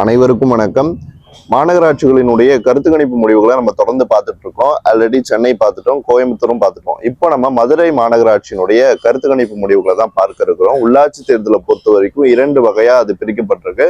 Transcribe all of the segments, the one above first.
அனைவருக்கும் வணக்கம். மாநகராட்சிகளினுடைய கருத்து கணிப்பு முடிவுகளை நம்ம தொடர்ந்து பார்த்துட்டு இருக்கோம். ஆல்ரெடி சென்னை பார்த்துட்டோம், கோயம்புத்தூரும் பார்த்துட்டோம். இப்போ நம்ம மதுரை மாநகராட்சியினுடைய கருத்து கணிப்பு முடிவுகளை தான் பார்க்க இருக்கிறோம். உள்ளாட்சி தேர்தலை பொறுத்த வரைக்கும் 2 வகையா அது பிரிக்கப்பட்டிருக்கு.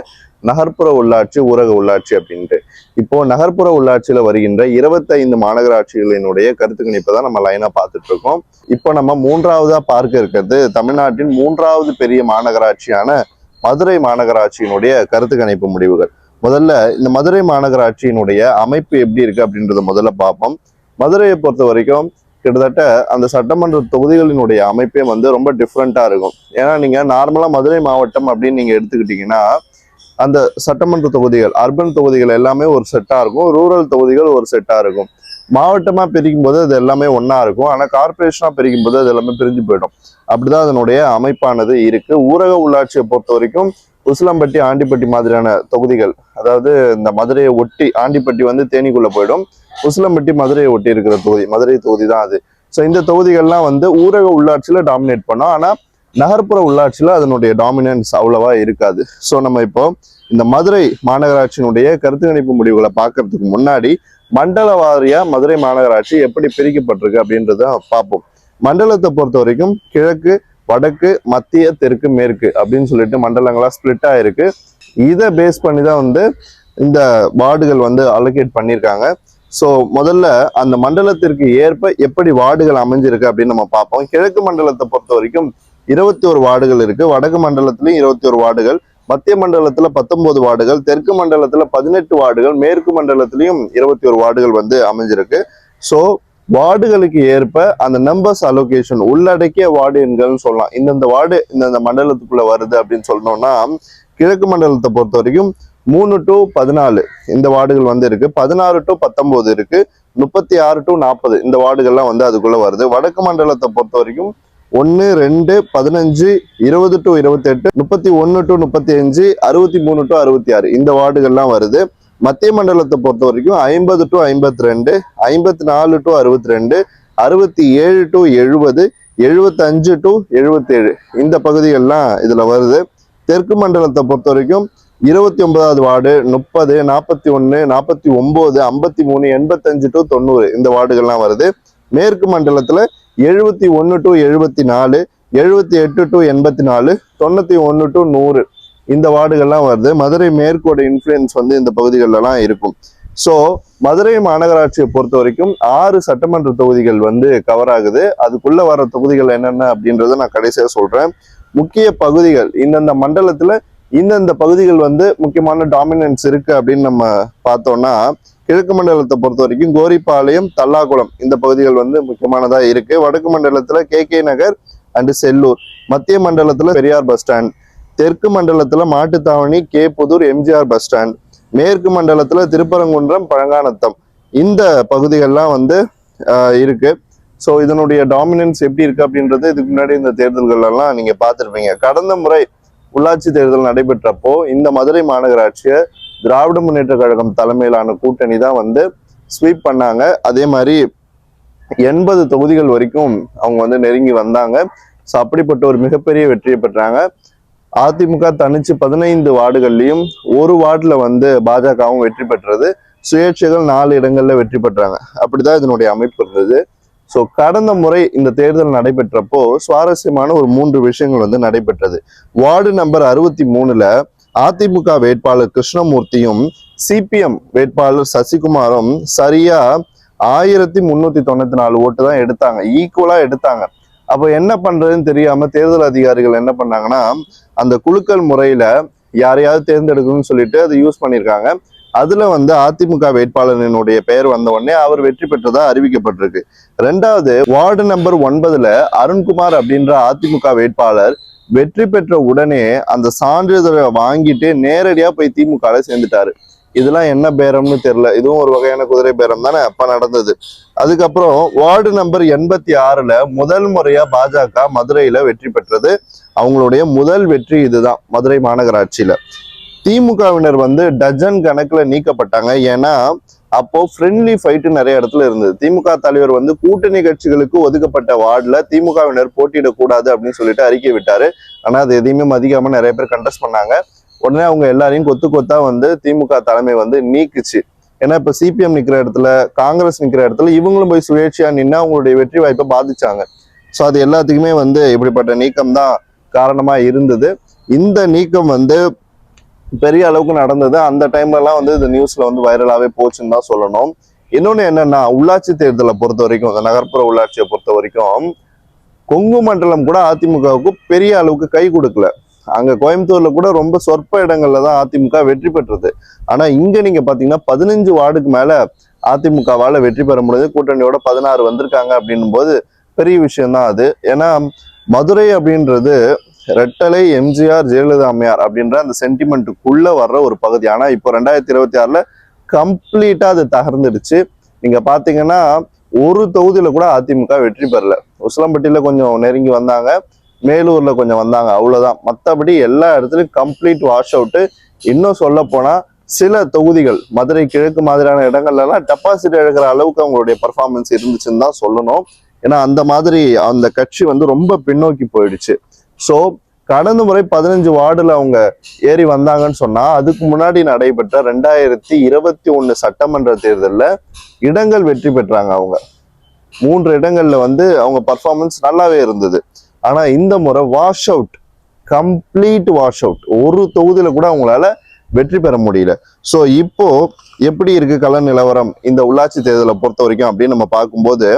நகர்ப்புற உள்ளாட்சி, ஊரக உள்ளாட்சி அப்படின்ட்டு. இப்போ நகர்ப்புற உள்ளாட்சியில வருகின்ற 25 மாநகராட்சிகளினுடைய கருத்து கணிப்பை தான் நம்ம லைனா பார்த்துட்டு இருக்கோம். இப்போ நம்ம 3வதா பார்க்க இருக்கிறது தமிழ்நாட்டின் 3வது பெரிய மாநகராட்சியான மதுரை மாநகராட்சியினுடைய கருத்து கணிப்பு முடிவுகள். முதல்ல இந்த மதுரை மாநகராட்சியினுடைய அமைப்பு எப்படி இருக்கு அப்படின்றத முதல்ல பார்ப்போம். மதுரையை பொறுத்த வரைக்கும் கிட்டத்தட்ட அந்த சட்டமன்ற தொகுதிகளினுடைய அமைப்பே ரொம்ப டிஃப்ரெண்டா இருக்கும். ஏன்னா நீங்க நார்மலா மதுரை மாவட்டம் அப்படின்னு நீங்க எடுத்துக்கிட்டீங்கன்னா அந்த சட்டமன்ற தொகுதிகள், அர்பன் தொகுதிகள் எல்லாமே ஒரு செட்டா இருக்கும், ரூரல் தொகுதிகள் ஒரு செட்டா இருக்கும். மாவட்டமா பிரிக்கும் போது அது எல்லாமே ஒன்னா இருக்கும், ஆனா கார்பரேஷனா பிரிக்கும் போது அது எல்லாமே பிரிஞ்சு போயிடும். அப்படிதான் அதனுடைய அமைப்பானது இருக்கு. ஊரக உள்ளாட்சியை பொறுத்த வரைக்கும் உசிலம்பட்டி, ஆண்டிப்பட்டி மாதிரியான தொகுதிகள், அதாவது இந்த மதுரையை ஒட்டி, ஆண்டிப்பட்டி தேனிக்குள்ள போயிடும், உசிலம்பட்டி மதுரையை ஒட்டி இருக்கிற தொகுதி, மதுரை தொகுதி தான் அது. ஸோ இந்த தொகுதிகள்லாம் ஊரக உள்ளாட்சியில டாமினேட் பண்ணோம். ஆனா நகர்ப்புற உள்ளாட்சியில அதனுடைய டாமினன்ஸ் அவ்வளவா இருக்காது. ஸோ நம்ம இப்போ இந்த மதுரை மாநகராட்சியினுடைய கருத்து கணிப்பு முடிவுகளை பார்க்கறதுக்கு முன்னாடி மண்டல வாரியா மதுரை மாநகராட்சி எப்படி பிரிக்கப்பட்டிருக்கு அப்படின்றத பார்ப்போம். மண்டலத்தை பொறுத்த வரைக்கும் கிழக்கு, வடக்கு, மத்திய, தெற்கு, மேற்கு அப்படின்னு சொல்லிட்டு மண்டலங்களா ஸ்பிளிட் ஆயிருக்கு. இதை பேஸ் பண்ணி தான் இந்த வார்டுகள் அலோகேட் பண்ணியிருக்காங்க. ஸோ முதல்ல அந்த மண்டலத்திற்கு ஏற்ப எப்படி வார்டுகள் அமைஞ்சிருக்கு அப்படின்னு நம்ம பார்ப்போம். கிழக்கு மண்டலத்தை பொறுத்த வரைக்கும் 21 வார்டுகள் இருக்கு. வடக்கு மண்டலத்திலையும் 21 வார்டுகள், மத்திய மண்டலத்துல 19 வார்டுகள், தெற்கு மண்டலத்துல 18 வார்டுகள், மேற்கு மண்டலத்திலையும் 21 வார்டுகள் அமைஞ்சிருக்கு. ஸோ வார்டுகளுக்கு ஏற்ப அந்த நம்பர்ஸ் அலோகேஷன், உள்ளடக்கிய வார்டு எண்கள்னு சொல்லலாம். இந்தந்த வார்டு இந்தந்த மண்டலத்துக்குள்ள வருது அப்படின்னு சொல்லணும்னா, கிழக்கு மண்டலத்தை பொறுத்த வரைக்கும் 3 to 14 இந்த வார்டுகள் இருக்கு, 16 to 19 இருக்கு, 36 to 40 இந்த வார்டுகள்லாம் அதுக்குள்ள வருது. வடக்கு மண்டலத்தை பொறுத்த வரைக்கும் 1, 2, 15, 20 to 28, 31 to 35, 63 to 66 இந்த வார்டுகள்லாம் வருது. மத்திய மண்டலத்தை பொறுத்த வரைக்கும் 50 to 52, 54 to 62, 67 to 70, 75 to 77 இந்த பகுதிகள்லாம் இதுல வருது. தெற்கு மண்டலத்தை பொறுத்த வரைக்கும் 29வது வார்டு, 30, 41, 49, 53, 85 to 90 இந்த வார்டுகள்லாம் வருது. மேற்கு மண்டலத்துல 71 to 74, 78 to 84, 91 to 100 இந்த வார்டுகள்லாம் வருது. மதுரை மேற்கோட இன்ஃப்ளூயன்ஸ் இந்த பகுதிகளெல்லாம் இருக்கும். ஸோ மதுரை மாநகராட்சியை பொறுத்த வரைக்கும் 6 சட்டமன்ற தொகுதிகள் கவர் ஆகுது. அதுக்குள்ள வர தொகுதிகள் என்னென்ன அப்படின்றத நான் கடைசியா சொல்றேன். முக்கிய பகுதிகள், இந்தந்த மண்டலத்துல இந்தந்த பகுதிகள் முக்கியமான டாமினன்ஸ் இருக்கு அப்படின்னு நம்ம பார்த்தோம்னா, கிழக்கு மண்டலத்தை பொறுத்த வரைக்கும் கோரிப்பாளையம், தல்லாகுளம் இந்த பகுதிகள் முக்கியமானதா இருக்கு. வடக்கு மண்டலத்துல கே நகர் அண்ட் செல்லூர், மத்திய மண்டலத்துல பெரியார் பஸ் ஸ்டாண்ட், தெற்கு மண்டலத்துல Mattuthavani, K Pudur, MGR bus stand, மேற்கு மண்டலத்துல திருப்பரங்குன்றம், பழங்காநத்தம் இந்த பகுதிகள்லாம் இருக்கு. ஸோ இதனுடைய டாமினன்ஸ் எப்படி இருக்கு அப்படின்றது இதுக்கு முன்னாடி இந்த தேர்தல்கள் எல்லாம் நீங்க பார்த்துருப்பீங்க. கடந்த முறை உள்ளாட்சி தேர்தல் நடைபெற்றப்போ இந்த மதுரை மாநகராட்சியை திராவிட முன்னேற்ற கழகம் தலைமையிலான கூட்டணி தான் ஸ்வீப் பண்ணாங்க. அதே மாதிரி 80 தொகுதிகள் வரைக்கும் அவங்க நெருங்கி வந்தாங்க. ஸோ அப்படிப்பட்ட ஒரு மிகப்பெரிய வெற்றியை பெற்றாங்க. அதிமுக தனிச்சு 15 வார்டுகள்லையும் ஒரு வார்டுல பாஜகவும் வெற்றி பெற்றது. சுயேட்சைகள் 4 இடங்கள்ல வெற்றி பெற்றாங்க. அப்படிதான் இதனுடைய அமைப்பு இருந்தது. ஸோ கடந்த முறை இந்த தேர்தல் நடைபெற்றப்போ சுவாரஸ்யமான ஒரு 3 விஷயங்கள் நடைபெற்றது. வார்டு நம்பர் 63ல அதிமுக வேட்பாளர் கிருஷ்ணமூர்த்தியும் சிபிஎம் வேட்பாளர் சசிகுமாரும் சரியா 1394 ஓட்டு தான் எடுத்தாங்க, ஈக்குவலா எடுத்தாங்க. அப்போ என்ன பண்றதுன்னு தெரியாம தேர்தல் அதிகாரிகள் என்ன பண்ணாங்கன்னா, அந்த குலுக்கல் முறையில யாரையாவது தேர்ந்தெடுக்கணும்னு சொல்லிட்டு அதை யூஸ் பண்ணியிருக்காங்க. அதுல அதிமுக வேட்பாளரினுடைய பெயர் வந்த உடனே அவர் வெற்றி பெற்றதா அறிவிக்கப்பட்டிருக்கு. 2வது வார்டு நம்பர் 9ல அருண்குமார் அப்படின்ற அதிமுக வேட்பாளர் வெற்றி பெற்ற உடனே அந்த சான்றிதழை வாங்கிட்டு நேரடியா போய் திமுக சேர்ந்துட்டாரு. இதெல்லாம் என்ன பேரம்னு தெரியல, இதுவும் ஒரு வகையான குதிரை பேரம் தானே அப்ப நடந்தது. அதுக்கப்புறம் வார்டு நம்பர் 86ல முதல் முறையா பாஜக மதுரையில வெற்றி பெற்றது. அவங்களுடைய முதல் வெற்றி இதுதான் மதுரை மாநகராட்சியில. திமுகவினர் டஜன் கணக்குல நீக்கப்பட்டாங்க. ஏன்னா அப்போ ஃப்ரெண்ட்லி ஃபைட்டு நிறைய இடத்துல இருந்தது. திமுக தலைவர் கூட்டணி கட்சிகளுக்கு ஒதுக்கப்பட்ட வார்டுல திமுகவினர் போட்டியிடக்கூடாது அப்படின்னு சொல்லிட்டு அறிக்கை விட்டாரு. ஆனா அது எதையுமே மதிக்காம நிறைய பேர் கண்டெஸ்ட் பண்ணாங்க. உடனே அவங்க எல்லாரையும் கொத்து கொத்தா வந்து திமுக தலைமை வந்து நீக்குச்சு. ஏன்னா இப்ப சிபிஎம் நிக்கிற இடத்துல, காங்கிரஸ் நிக்கிற இடத்துல இவங்களும் போய் சுயேட்சையா நின்று அவங்களுடைய வெற்றி வாய்ப்பை பாதிச்சாங்க. ஸோ அது எல்லாத்துக்குமே வந்து இப்படிப்பட்ட நீக்கம் தான் காரணமா இருந்தது. இந்த நீக்கம் வந்து பெரிய அளவுக்கு நடந்தது. அந்த டைம்ல எல்லாம் வந்து இந்த நியூஸ்ல வந்து வைரலாவே போச்சுன்னு தான் சொல்லணும். இன்னொன்னு என்னன்னா, உள்ளாட்சி தேர்தலை பொறுத்த வரைக்கும், இந்த நகர்ப்புற உள்ளாட்சியை பொறுத்த வரைக்கும் கொங்கு மண்டலம் கூட அதிமுகவுக்கு பெரிய அளவுக்கு கை கொடுக்கல. அங்க கோயம்புத்தூர்ல கூட ரொம்ப சொற்ப இடங்கள்ல தான் அதிமுக வெற்றி பெற்றது. ஆனா இங்க நீங்க பாத்தீங்கன்னா 15 வார்டுக்கு மேல அதிமுகவால வெற்றி பெற முடியுது. கூட்டணியோட 16 வந்திருக்காங்க அப்படின்னும் போது பெரிய விஷயம் தான் அது. ஏன்னா மதுரை அப்படின்றது ரெட்டலை, எம்ஜிஆர், ஜெயலலிதா அம்மையார் அப்படின்ற அந்த சென்டிமெண்ட்டுக்குள்ள வர்ற ஒரு பகுதி. ஆனா இப்போ 2026ல கம்ப்ளீட்டா அது தகர்ந்துடுச்சு. நீங்க பாத்தீங்கன்னா ஒரு தொகுதியில கூட அதிமுக வெற்றி பெறல. உசிலம்பட்டியில கொஞ்சம் நெருங்கி வந்தாங்க, மேலூர்ல கொஞ்சம் வந்தாங்க, அவ்வளவுதான். மற்றபடி எல்லா இடத்துலயும் கம்ப்ளீட் வாஷ் அவுட். இன்னும் சொல்ல போனா சில தொகுதிகள், மதுரை கிழக்கு மாதிரியான இடங்கள்ல எல்லாம் டெபாசிட் எடுக்கிற அளவுக்கு அவங்களுடைய பர்ஃபார்மன்ஸ் இருந்துச்சுன்னு தான் சொல்லணும். ஏன்னா அந்த மாதிரி அந்த கட்சி வந்து ரொம்ப பின்னோக்கி போயிடுச்சு. ஸோ கடந்த முறை 15 வார்டுல அவங்க ஏறி வந்தாங்கன்னு சொன்னா, அதுக்கு முன்னாடி நடைபெற்ற 2021 சட்டமன்ற தேர்தலில் இடங்கள் வெற்றி பெற்றாங்க. அவங்க 3 இடங்கள்ல வந்து அவங்க பர்ஃபார்மன்ஸ் நல்லாவே இருந்தது. ஆனா இந்த முறை wash out, complete wash out. ஒரு தொகுதியில கூட அவங்களால வெற்றி பெற முடியல. ஸோ இப்போ எப்படி இருக்கு கள நிலவரம் இந்த உள்ளாட்சி தேர்தலை பொறுத்த வரைக்கும் அப்படின்னு நம்ம பார்க்கும்போது,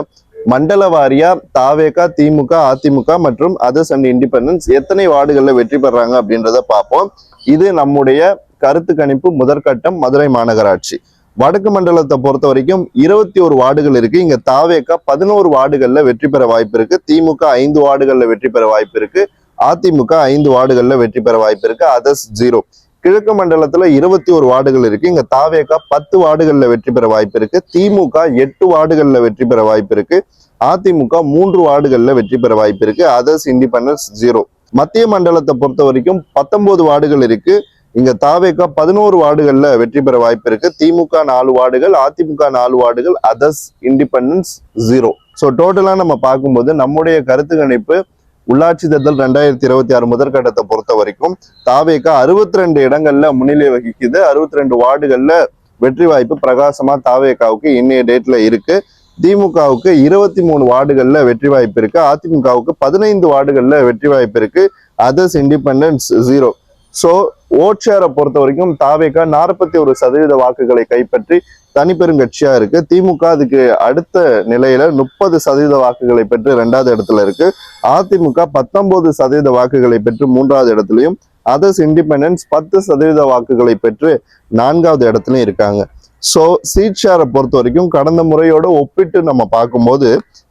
மண்டல வாரியா தாவேகா, திமுக, அதிமுக மற்றும் அதர்ஸ் அண்ட் இண்டிபெண்டன்ஸ் எத்தனை வார்டுகள்ல வெற்றி பெறாங்க அப்படின்றத பார்ப்போம். இது நம்முடைய கருத்து கணிப்பு முதற்கட்டம் மதுரை மாநகராட்சி. வடக்கு மண்டலத்தை பொறுத்த வரைக்கும் 21 வார்டுகள் இருக்கு. இங்க தாவேகா 11 வார்டுகள்ல வெற்றி பெற வாய்ப்பு இருக்கு, திமுக 5 வார்டுகள்ல வெற்றி பெற வாய்ப்பு இருக்கு, அதிமுக 5 வார்டுகள்ல வெற்றி பெற வாய்ப்பு இருக்கு, அதர்ஸ் 0. கிழக்கு மண்டலத்துல 21 வார்டுகள் இருக்கு. இங்க தாவேகா 10 வார்டுகள்ல வெற்றி பெற வாய்ப்பு இருக்கு, திமுக 8 வார்டுகள்ல வெற்றி பெற வாய்ப்பு இருக்கு, அதிமுக 3 வார்டுகள்ல வெற்றி பெற வாய்ப்பு இருக்கு, அதர்ஸ் இண்டிபெண்டன்ஸ் 0. மத்திய மண்டலத்தை பொறுத்த வரைக்கும் 19 வார்டுகள் இருக்கு. இங்க தாவேகா 11 வார்டுகள்ல வெற்றி பெற வாய்ப்பு இருக்கு, திமுக 4 வார்டுகள், அதிமுக 4 வார்டுகள், அதர்ஸ் இண்டிபெண்டன்ஸ் 0. ஸோ டோட்டலா நம்ம பார்க்கும்போது நம்முடைய கருத்து கணிப்பு உள்ளாட்சி தேர்தல் 2026 முதற்கட்டத்தை பொறுத்த வரைக்கும் தாவேகா 62 இடங்கள்ல முன்னிலை வகிக்குது. 62 வார்டுகள்ல வெற்றி வாய்ப்பு பிரகாசமா தாவேகாவுக்கு இன்னைய டேட்ல இருக்கு. திமுகவுக்கு 23 வார்டுகள்ல வெற்றி வாய்ப்பு இருக்கு, அதிமுகவுக்கு 15 வார்டுகள்ல வெற்றி வாய்ப்பு இருக்கு, அதர்ஸ் இண்டிபெண்டன்ஸ் 0. ஸோ ஓட் ஷேரை பொறுத்த வரைக்கும் தாவேகா 41% வாக்குகளை கைப்பற்றி தனிப்பெருங்கட்சியா இருக்கு. திமுக அதுக்கு அடுத்த நிலையில 30% வாக்குகளை பெற்று 2வது இடத்துல இருக்கு. அதிமுக 19% வாக்குகளை பெற்று 3வது இடத்துலயும், அதர்ஸ் இண்டிபெண்டன்ஸ் 10% வாக்குகளை பெற்று 4வது இடத்துலயும் இருக்காங்க. ஸோ சீட் ஷேரை பொறுத்த வரைக்கும் கடந்த முறையோட ஒப்பிட்டு நம்ம பார்க்கும்போது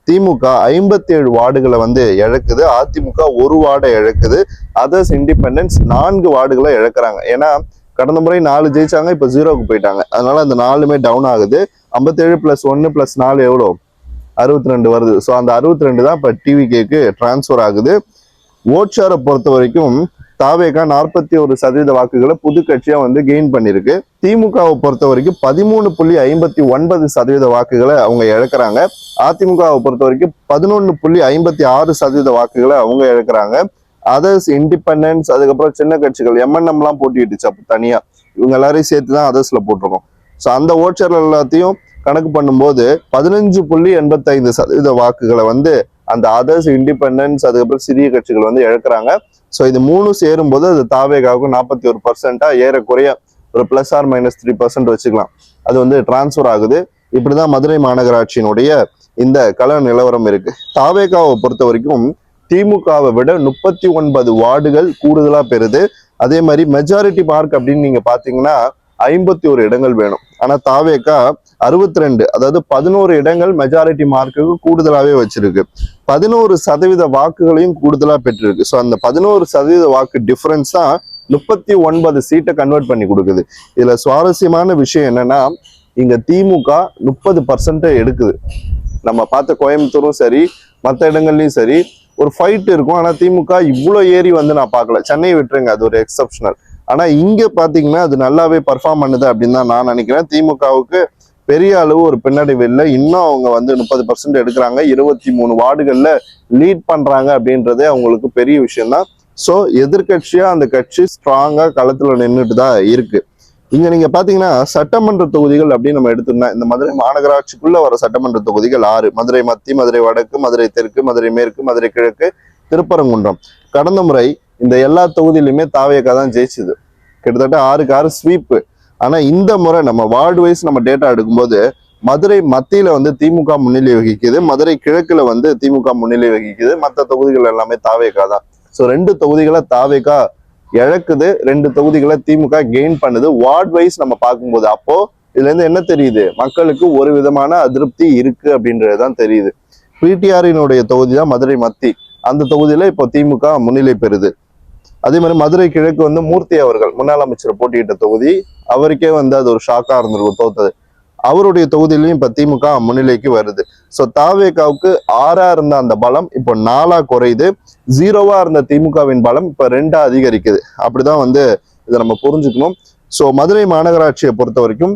திமுக 57 வார்டுகளை வந்து இழக்குது, அதிமுக 1 வார்டை இழக்குது, அதர்ஸ் இண்டிபெண்டன்ஸ் 4 வார்டுகளை இழக்கிறாங்க. ஏன்னா கடந்த முறை 4 ஜெயிச்சாங்க, இப்ப 0க்கு போயிட்டாங்க. அதனால அந்த 4மே டவுன் ஆகுது. 57 + 1 + 4 எவ்வளோ? 62 வருது. ஸோ அந்த 62 தான் இப்ப டிவிகேக்கு டிரான்ஸ்ஃபர் ஆகுது. ஓட் ஷேரை பொறுத்த வரைக்கும் தாவேகா 41% வாக்குகளை புது கட்சியா வந்து கெயின் பண்ணிருக்கு. திமுகவை பொறுத்த வரைக்கும் 13.59% வாக்குகளை அவங்க இழக்கிறாங்க. அதிமுகவை பொறுத்த வரைக்கும் 11.56% வாக்குகளை அவங்க இழக்கிறாங்க. அதர்ஸ் இண்டிபெண்டன்ஸ், அதுக்கப்புறம் சின்ன கட்சிகள் எம்என்எம் எல்லாம் போட்டிட்டுச்சு அப்போ தனியா, இவங்க எல்லாரையும் சேர்த்து தான் அதர்ஸ்ல போட்டிருக்கோம். ஸோ அந்த ஓட் ஷேர் எல்லாத்தையும் கணக்கு பண்ணும்போது 15.85% வாக்குகளை வந்து அந்த அதர்ஸ் இண்டிபெண்டன்ஸ், அதுக்கப்புறம் சிறிய கட்சிகள் வந்து இழக்கிறாங்க. ஸோ இது 3 சேரும்போது அது தாவேகாவுக்கு 41% ஏறக்குறைய ஒரு +or-3% வச்சுக்கலாம், அது வந்து டிரான்ஸ்ஃபர் ஆகுது. இப்படிதான் மதுரை மாநகராட்சியினுடைய இந்த கள நிலவரம் இருக்கு. தாவேகாவை பொறுத்த வரைக்கும் திமுகவை விட 39 வார்டுகள் கூடுதலா பெறுது. அதே மாதிரி மெஜாரிட்டி மார்க் அப்படின்னு நீங்க பாத்தீங்கன்னா 51 இடங்கள் வேணும். ஆனா தாவேகா 62, அதாவது 11 இடங்கள் மெஜாரிட்டி மார்க்குக்கு கூடுதலாவே வச்சிருக்கு. 11% வாக்குகளையும் கூடுதலா பெற்றிருக்கு. ஸோ அந்த 11% வாக்கு டிஃபரன்ஸ் தான் 39 சீட்டை கன்வெர்ட் பண்ணி கொடுக்குது. இதுல சுவாரஸ்யமான விஷயம் என்னன்னா, இங்க திமுக 30% எடுக்குது. நம்ம பார்த்த கோயம்புத்தூரும் சரி, மற்ற இடங்கள்லயும் சரி, ஒரு ஃபைட் இருக்கும். ஆனா திமுக இவ்வளோ ஏறி வந்து நான் பார்க்கல. சென்னை விட்டுருங்க, அது ஒரு எக்ஸப்ஷனல். ஆனா இங்க பாத்தீங்கன்னா அது நல்லாவே பர்ஃபார்ம் பண்ணுது அப்படின்னு தான் நான் நினைக்கிறேன். திமுகவுக்கு பெரிய அளவு ஒரு பின்னடைவு இல்லை. இன்னும் அவங்க வந்து 30% எடுக்கிறாங்க, 23 வார்டுகள்ல லீட் பண்றாங்க அப்படின்றதே அவங்களுக்கு பெரிய விஷயம் தான். ஸோ எதிர்கட்சியா அந்த கட்சி ஸ்ட்ராங்கா களத்துல நின்றுட்டு தான் இருக்கு. இங்க நீங்க பாத்தீங்கன்னா சட்டமன்ற தொகுதிகள் அப்படின்னு நம்ம எடுத்தோம்னா இந்த மதுரை மாநகராட்சிக்குள்ள வர சட்டமன்ற தொகுதிகள் 6: மதுரை மத்தி, மதுரை வடக்கு, மதுரை தெற்கு, மதுரை மேற்கு, மதுரை கிழக்கு, திருப்பரங்குன்றம். கடந்த முறை இந்த எல்லா தொகுதியிலுமே தாவேகா தான் ஜெயிச்சுது. கிட்டத்தட்ட 6க்கு 6 ஸ்வீப்பு. ஆனா இந்த முறை நம்ம வார்டு வைஸ் நம்ம டேட்டா எடுக்கும்போது மதுரை மத்தியில வந்து திமுக முன்னிலை வகிக்குது, மதுரை கிழக்குல வந்து திமுக முன்னிலை வகிக்குது, மற்ற தொகுதிகள் எல்லாமே தாவேகா தான். ஸோ 2 தொகுதிகளை தாவேகா இழக்குது, 2 தொகுதிகளை திமுக கெயின் பண்ணுது வார்டு வைஸ் நம்ம பார்க்கும்போது. அப்போ இதுல இருந்து என்ன தெரியுது? மக்களுக்கு ஒரு விதமான அதிருப்தி இருக்கு அப்படின்றதுதான் தெரியுது. பிடிஆரினுடைய தொகுதி தான் மதுரை மத்தி. அந்த தொகுதியில இப்போ திமுக முன்னிலை பெறுது. அதே மாதிரி மதுரை கிழக்கு வந்து மூர்த்தி அவர்கள் முன்னாள் அமைச்சர் போட்டியிட்ட தொகுதி. அவருக்கே வந்து அது ஒரு ஷாக்கா இருந்திருக்கும் தோத்தது. அவருடைய தொகுதியிலையும் இப்ப திமுக முன்னிலைக்கு வருது. ஸோ தாவேகாவுக்கு 6ஆ இருந்த அந்த பலம் இப்போ 4ஆ குறையுது. 0வா இருந்த திமுகவின் பலம் இப்ப 2ஆ அதிகரிக்குது. அப்படிதான் வந்து இதை நம்ம புரிஞ்சுக்கணும். ஸோ மதுரை மாநகராட்சியை பொறுத்த வரைக்கும்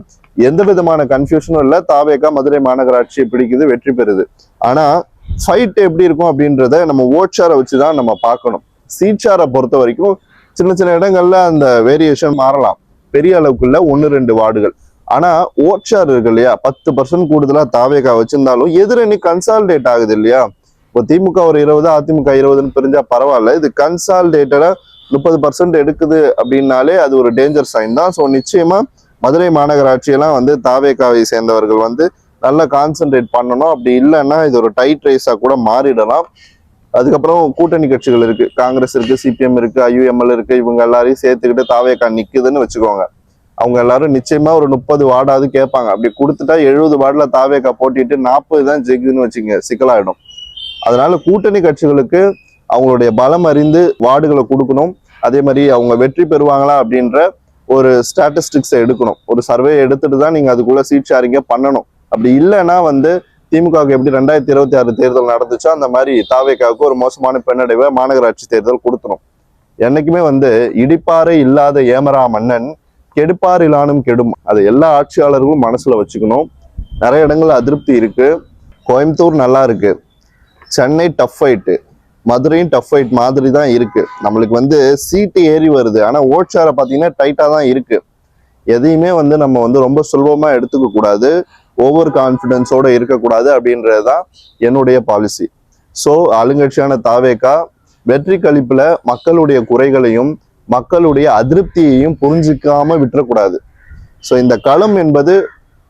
எந்த விதமான கன்ஃபியூஷனும் இல்லை. தாவேகா மதுரை மாநகராட்சியை பிடிக்குது, வெற்றி பெறுது. ஆனா ஃபைட் எப்படி இருக்கும் அப்படின்றத நம்ம ஓட்சாரை வச்சுதான் நம்ம பார்க்கணும். சீட்சாரை பொறுத்த வரைக்கும் சின்ன சின்ன இடங்கள்ல அந்த வேரியேஷன் மாறலாம். பெரிய அளவுக்குள்ள 1-2 வார்டுகள். ஆனா ஓட்சார் இருக்கு இல்லையா, 10% கூடுதலா தாவேகா வச்சிருந்தாலும் எதிரணி கன்சால்டேட் ஆகுது இல்லையா. இப்போ திமுக ஒரு 20, அதிமுக 20ன்னு பிரிஞ்சா பரவாயில்ல. இது கன்சால்டேட்டடா 30% எடுக்குது அப்படின்னாலே அது ஒரு டேஞ்சர் சைன் தான். ஸோ நிச்சயமா மதுரை மாநகராட்சியெல்லாம் வந்து தாவேகாவை சேர்ந்தவர்கள் வந்து நல்லா கான்சென்ட்ரேட் பண்ணணும். அப்படி இல்லைன்னா இது ஒரு டைட் ரேஸா கூட மாறிடலாம். அதுக்கப்புறம் கூட்டணி கட்சிகள் இருக்கு, காங்கிரஸ் இருக்கு, சிபிஎம் இருக்கு, ஐயுஎம்எல் இருக்கு. இவங்க எல்லாரையும் சேர்த்துக்கிட்டு தாவேகா நிக்குதுன்னு வச்சுக்கோங்க. அவங்க எல்லாரும் நிச்சயமா ஒரு 30 வார்டாவது கேட்பாங்க. அப்படி கொடுத்துட்டா 70 வார்டுல தாவேகா போட்டிட்டு 40 தான் ஜெயிக்குதுன்னு வச்சுங்க, சிக்கலாயிடும். அதனால கூட்டணி கட்சிகளுக்கு அவங்களுடைய பலம் அறிந்து வார்டுகளை கொடுக்கணும். அதே மாதிரி அவங்க வெற்றி பெறுவாங்களா அப்படின்ற ஒரு ஸ்டாட்டிஸ்டிக்ஸை எடுக்கணும். ஒரு சர்வே எடுத்துட்டு தான் நீங்க அதுக்குள்ள சீட் ஷேரிங்க பண்ணணும். அப்படி இல்லைன்னா வந்து திமுகவுக்கு எப்படி 2026 தேர்தல் நடந்துச்சோ அந்த மாதிரி தாவேகாவுக்கு ஒரு மோசமான பின்னடைவை மாநகராட்சி தேர்தல் கொடுத்துரும். என்னைக்குமே வந்து இடிப்பாறை இல்லாத ஏமரா மன்னன் கெடுப்பாரிலானும் கெடும். அதை எல்லா ஆட்சியாளர்களும் மனசுல வச்சுக்கணும். நிறைய இடங்கள்ல அதிருப்தி இருக்கு. கோயம்புத்தூர் நல்லா இருக்கு, சென்னை டஃப் ஃபைட்டு, மதுரையும் டஃப் ஃபைட் மாதிரி தான் இருக்கு. நம்மளுக்கு வந்து சீட்டு ஏறி வருது. ஆனா ஓட்சாரை பார்த்தீங்கன்னா டைட்டா தான் இருக்கு. எதையுமே வந்து நம்ம வந்து ரொம்ப சுலபமா எடுத்துக்க கூடாது, ஓவர் கான்ஃபிடென்ஸோட இருக்கக்கூடாது அப்படின்றதுதான் என்னுடைய பாலிசி. ஸோ ஆளுங்கட்சியான தாவேகா வெற்றி கழிப்புல மக்களுடைய குறைகளையும் மக்களுடைய அதிருப்தியையும் புரிஞ்சிக்காம விட்டுறக்கூடாது. ஸோ இந்த களம் என்பது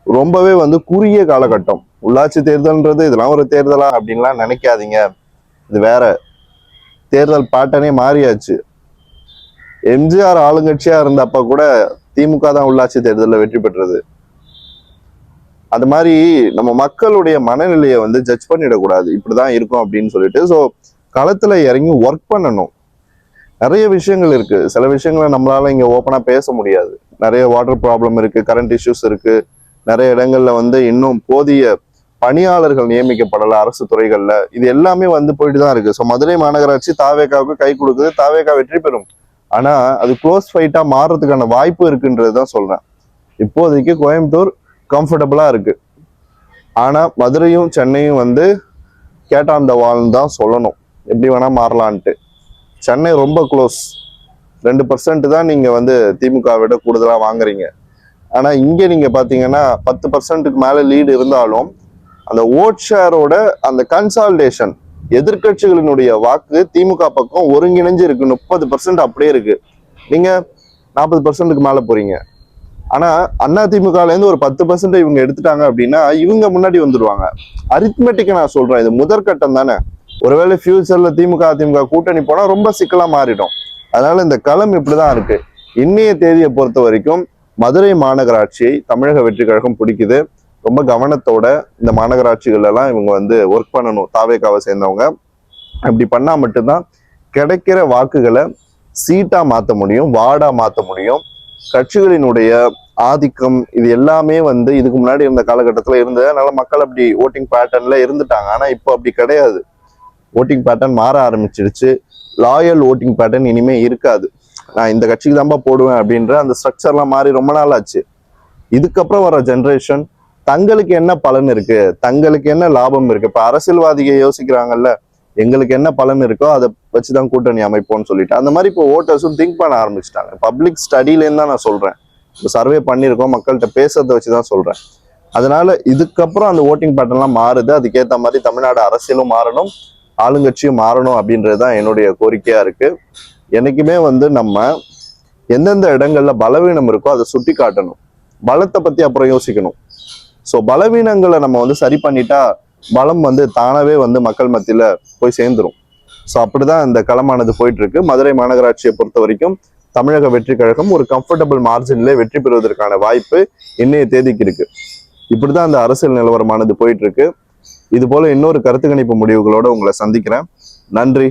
ரொம்பவே வந்து குறுகிய காலகட்டம். உள்ளாட்சி தேர்தல்ன்றது இதெல்லாம் ஒரு தேர்தலா அப்படின்லாம் நினைக்காதீங்க. இது வேற தேர்தல் பேட்டர்னே மாறியாச்சு. எம்ஜிஆர் ஆளுங்கட்சியா இருந்தப்ப கூட திமுக தான் உள்ளாட்சி தேர்தலில் வெற்றி பெற்றது. அந்த மாதிரி நம்ம மக்களுடைய மனநிலையை வந்து ஜட்ஜ் பண்ணிடக்கூடாது. இப்படிதான் இருக்கும் அப்படின்னு சொல்லிட்டு ஸோ களத்துல இறங்கி ஒர்க் பண்ணணும். நிறைய விஷயங்கள் இருக்கு. சில விஷயங்களை நம்மளால இங்க ஓப்பனா பேச முடியாது. நிறைய வாட்டர் ப்ராப்ளம் இருக்கு, கரண்ட் இஷ்யூஸ் இருக்கு. நிறைய இடங்கள்ல வந்து இன்னும் போதிய பணியாளர்கள் நியமிக்கப்படல அரசு துறைகள்ல. இது எல்லாமே வந்து போயிட்டு தான் இருக்கு. ஸோ மதுரை மாநகராட்சி தாவேகாவுக்கு கை கொடுக்குது, தாவேகா வெற்றி பெறும். ஆனா அது க்ளோஸ் ஃபைட்டா மாறுறதுக்கான வாய்ப்பு இருக்குன்றது தான் சொல்றேன். இப்போதைக்கு கோயம்புத்தூர் கம்ஃபர்டபுளா இருக்கு. ஆனா மதுரையும் சென்னையும் வந்து கேட்டா அந்த வால்னு தான் சொல்லணும். எப்படி வேணா மாறலான்ட்டு. சென்னை ரொம்ப க்ளோஸ், 2% தான் நீங்க வந்து திமுக விட கூடுதலா வாங்குறீங்க. ஆனா இங்க நீங்க பாத்தீங்கன்னா 10%க்கு மேல லீடு இருந்தாலும் அந்த ஓட் ஷேரோட அந்த கன்சால்டேஷன், எதிர்கட்சிகளினுடைய வாக்கு திமுக பக்கம் ஒருங்கிணைஞ்சு இருக்கு. 30% அப்படியே இருக்கு. நீங்க 40%க்கு மேல போறீங்க. ஆனா அதிமுகல இருந்து ஒரு 10% இவங்க எடுத்துட்டாங்க அப்படின்னா இவங்க முன்னாடி வந்துடுவாங்க. அரித்மெட்டிக்கை நான் சொல்றேன், இது முதற்கட்டம் தானே. ஒருவேளை ஃபியூச்சர்ல திமுக அதிமுக கூட்டணி போனா ரொம்ப சிக்கலா மாறிடும். அதனால இந்த களம் இப்படிதான் இருக்கு. இன்னைய தேதியை பொறுத்த வரைக்கும் மதுரை மாநகராட்சியை தமிழக வெற்றி கழகம் பிடிக்குது. ரொம்ப கவனத்தோட இந்த மாநகராட்சிகள் எல்லாம் இவங்க வந்து ஒர்க் பண்ணணும், தாவேகாவை சேர்ந்தவங்க. அப்படி பண்ணா மட்டும்தான் கிடைக்கிற வாக்குகளை சீட்டா மாற்ற முடியும், வார்டா மாற்ற முடியும். கட்சிகளினுடைய ஆதிக்கம் இது எல்லாமே வந்து இதுக்கு முன்னாடி இருந்த காலகட்டத்தில் இருந்தது. அதனால மக்கள் அப்படி ஓட்டிங் பேட்டர்ன்ல இருந்துட்டாங்க. ஆனா இப்போ அப்படி கிடையாது. ஓட்டிங் பேட்டர்ன் மாற ஆரம்பிச்சிடுச்சு. லாயல் ஓட்டிங் பேட்டர்ன் இனிமே இருக்காது. நான் இந்த கட்சிக்கு தான்ப்பா போடுவேன் அப்படின்ற அந்த ஸ்ட்ரக்சர்லாம் மாறி ரொம்ப நாள் ஆச்சு. இதுக்கப்புறம் வர ஜென்ரேஷன் தங்களுக்கு என்ன பலன் இருக்கு, தங்களுக்கு என்ன லாபம் இருக்கு. இப்ப அரசியல்வாதிகள் யோசிக்கிறாங்கல்ல, எங்களுக்கு என்ன பலன் இருக்கோ அதை வச்சுதான் கூட்டணி அமைப்போம்னு சொல்லிட்டு அந்த மாதிரி இப்போ ஓட்டர்ஸும் திங்க் பண்ண ஆரம்பிச்சிட்டாங்க. பப்ளிக் ஸ்டடிலேருந்து தான் நான் சொல்றேன், இப்போ சர்வே பண்ணியிருக்கோம், மக்கள்கிட்ட பேசுறதை வச்சுதான் சொல்றேன். அதனால இதுக்கப்புறம் அந்த ஓட்டிங் பேட்டர்ன்லாம் மாறுது. அதுக்கேற்ற மாதிரி தமிழ்நாடு அரசியலும் மாறணும், ஆளுங்கட்சியும் மாறணும் அப்படின்றதுதான் என்னுடைய கோரிக்கையா இருக்கு. என்னைக்குமே நம்ம எந்தெந்த இடங்கள்ல பலவீனம் இருக்கோ அதை சுட்டி காட்டணும், பலத்தை பத்தி அப்புறம் யோசிக்கணும். ஸோ பலவீனங்களை நம்ம சரி பண்ணிட்டா பலம் தானாவே மக்கள் மத்தியில போய் சேர்ந்துரும். ஸோ அப்படிதான் இந்த களமானது போயிட்டு இருக்கு. மதுரை மாநகராட்சியை பொறுத்த வரைக்கும் தமிழக வெற்றி கழகம் ஒரு கம்ஃபர்டபுள் மார்ஜின்ல வெற்றி பெறுவதற்கான வாய்ப்பு இன்னைய தேதிக்கு இருக்கு. இப்படிதான் அந்த அரசியல் நிலவரமானது போயிட்டு இருக்கு. இது போல இன்னொரு கருத்து கணிப்பு முடிவுகளோட உங்களை சந்திக்கிறேன். நன்றி.